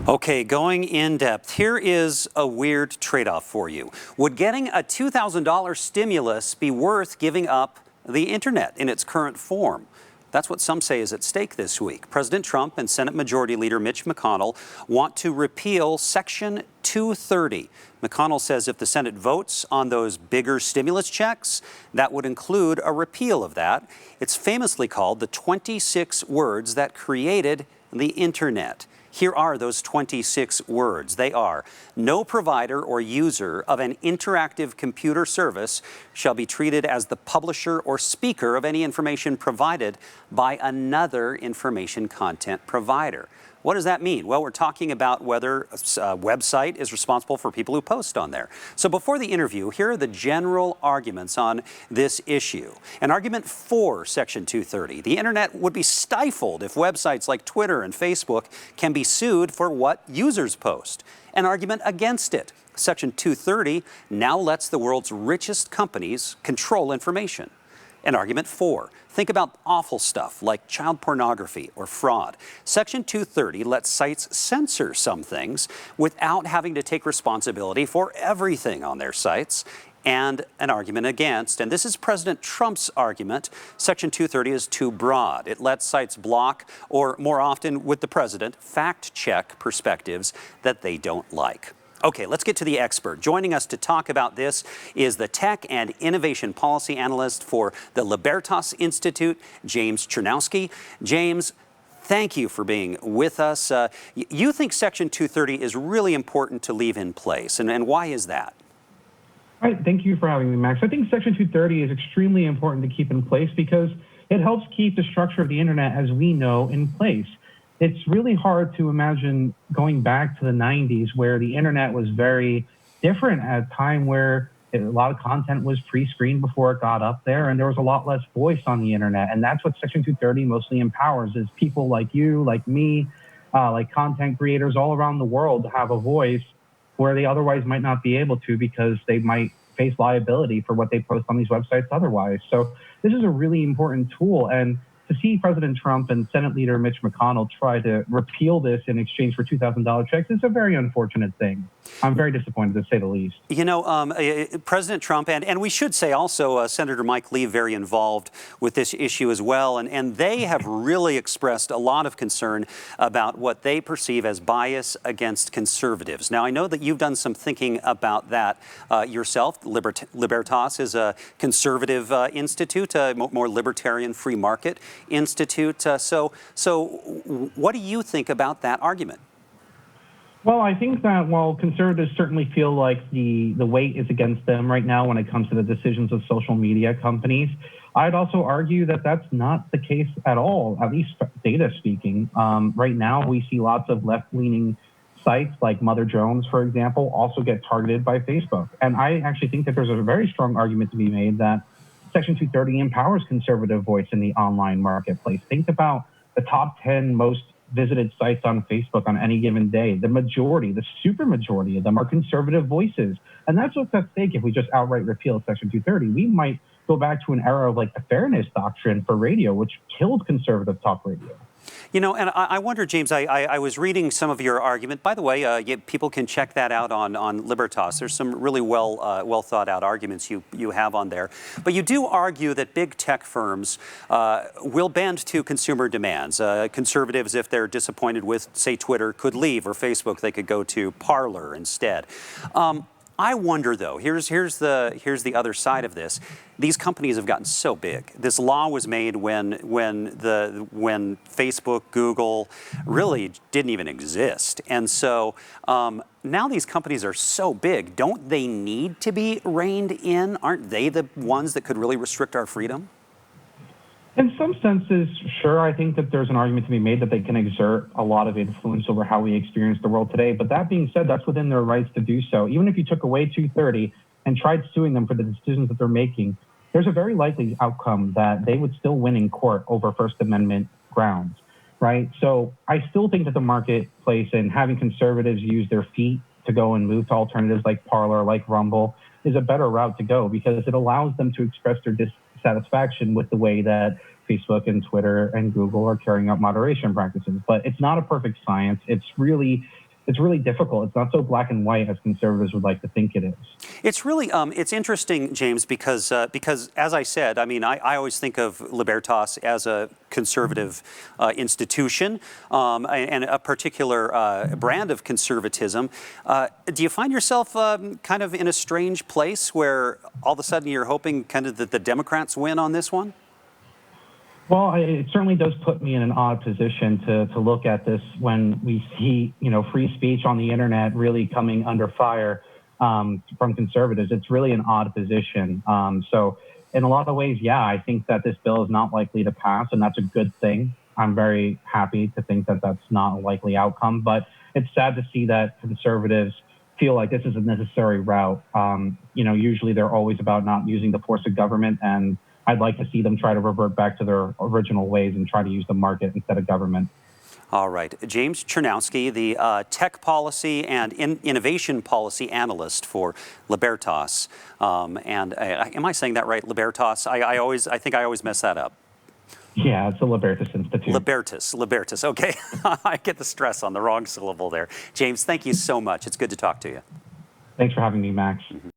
Okay, going in depth. Here is a weird trade-off for you. Would getting a $2,000 stimulus be worth giving up the internet in its current form? That's what some say is at stake this week. President Trump and Senate Majority Leader Mitch McConnell want to repeal Section 230. McConnell says if the Senate votes on those bigger stimulus checks, that would include a repeal of that. It's famously called the 26 words that created the internet. Here are those 26 words. They are: no provider or user of an interactive computer service shall be treated as the publisher or speaker of any information provided by another information content provider. What does that mean? Well, we're talking about whether a website is responsible for people who post on there. So before the interview, here are the general arguments on this issue. An argument for Section 230. The internet would be stifled if websites like Twitter and Facebook can be sued for what users post. An argument against it. Section 230 now lets the world's richest companies control information. An argument for. Think about awful stuff like child pornography or fraud. Section 230 lets sites censor some things without having to take responsibility for everything on their sites. And an argument against, and this is President Trump's argument, Section 230 is too broad. It lets sites block, or more often with the president, fact-check perspectives that they don't like. Okay, let's get to the expert. Joining us to talk about this is the Tech and Innovation Policy Analyst for the Libertas Institute, James Chernowski. James, thank you for being with us. You think Section 230 is really important to leave in place, and why is that? All right, thank you for having me, Max. I think Section 230 is extremely important to keep in place because it helps keep the structure of the internet as we know in place. It's really hard to imagine going back to the 90s where the internet was very different at a time where a lot of content was pre-screened before it got up there, and there was a lot less voice on the internet. And that's what Section 230 mostly empowers, is people like you, like me, like content creators all around the world to have a voice where they otherwise might not be able to because they might face liability for what they post on these websites otherwise. So this is a really important tool. And to see President Trump and Senate Leader Mitch McConnell try to repeal this in exchange for $2,000 checks is a very unfortunate thing. I'm very disappointed, to say the least. You know, President Trump, and we should say also Senator Mike Lee, very involved with this issue as well, and they have really expressed a lot of concern about what they perceive as bias against conservatives. Now, I know that you've done some thinking about that yourself. Libertas is a conservative institute, a more libertarian free market institute. So what do you think about that argument? Well, I think that while conservatives certainly feel like the weight is against them right now when it comes to the decisions of social media companies, I'd also argue that that's not the case at all, at least data speaking. Right now, we see lots of left-leaning sites like Mother Jones, for example, also get targeted by Facebook. And I actually think that there's a very strong argument to be made that Section 230 empowers conservative voice in the online marketplace. Think about the top 10 most visited sites on Facebook on any given day. The majority, the super majority of them are conservative voices. And that's what's at stake if we just outright repeal Section 230. We might go back to an era of like the fairness doctrine for radio, which killed conservative talk radio. You know, and I wonder, James, I was reading some of your argument. By the way, people can check that out on Libertas. There's some really well thought out arguments you have on there. But you do argue that big tech firms will bend to consumer demands. Conservatives, if they're disappointed with, say, Twitter, could leave, or Facebook, they could go to Parler instead. I wonder, though, here's the other side of this. These companies have gotten so big. This law was made when Facebook, Google really didn't even exist. And so now these companies are so big. Don't they need to be reined in? Aren't they the ones that could really restrict our freedom? In some senses, sure, I think that there's an argument to be made that they can exert a lot of influence over how we experience the world today. But that being said, that's within their rights to do so. Even if you took away 230 and tried suing them for the decisions that they're making, there's a very likely outcome that they would still win in court over First Amendment grounds, right? So I still think that the marketplace and having conservatives use their feet to go and move to alternatives like Parler, like Rumble, is a better route to go because it allows them to express their dissatisfaction with the way that Facebook and Twitter and Google are carrying out moderation practices. But it's not a perfect science. It's really it's really difficult. It's not so black and white as conservatives would like to think it is. It's really it's interesting, James, because as I said, I mean, I always think of Libertas as a conservative institution and a particular brand of conservatism. Do you find yourself kind of in a strange place where all of a sudden you're hoping kind of that the Democrats win on this one? Well, it certainly does put me in an odd position to look at this when we see, free speech on the internet really coming under fire from conservatives. It's really an odd position. So in a lot of ways, yeah, I think that this bill is not likely to pass, and that's a good thing. I'm very happy to think that that's not a likely outcome, but it's sad to see that conservatives feel like this is a necessary route. Usually they're always about not using the force of government, and I'd like to see them try to revert back to their original ways and try to use the market instead of government. All right. James Chernowski, the tech policy and innovation policy analyst for Libertas. Am I saying that right, Libertas? I think I always mess that up. Yeah, it's the Libertas Institute. Libertas. Okay. I get the stress on the wrong syllable there. James, thank you so much. It's good to talk to you. Thanks for having me, Max.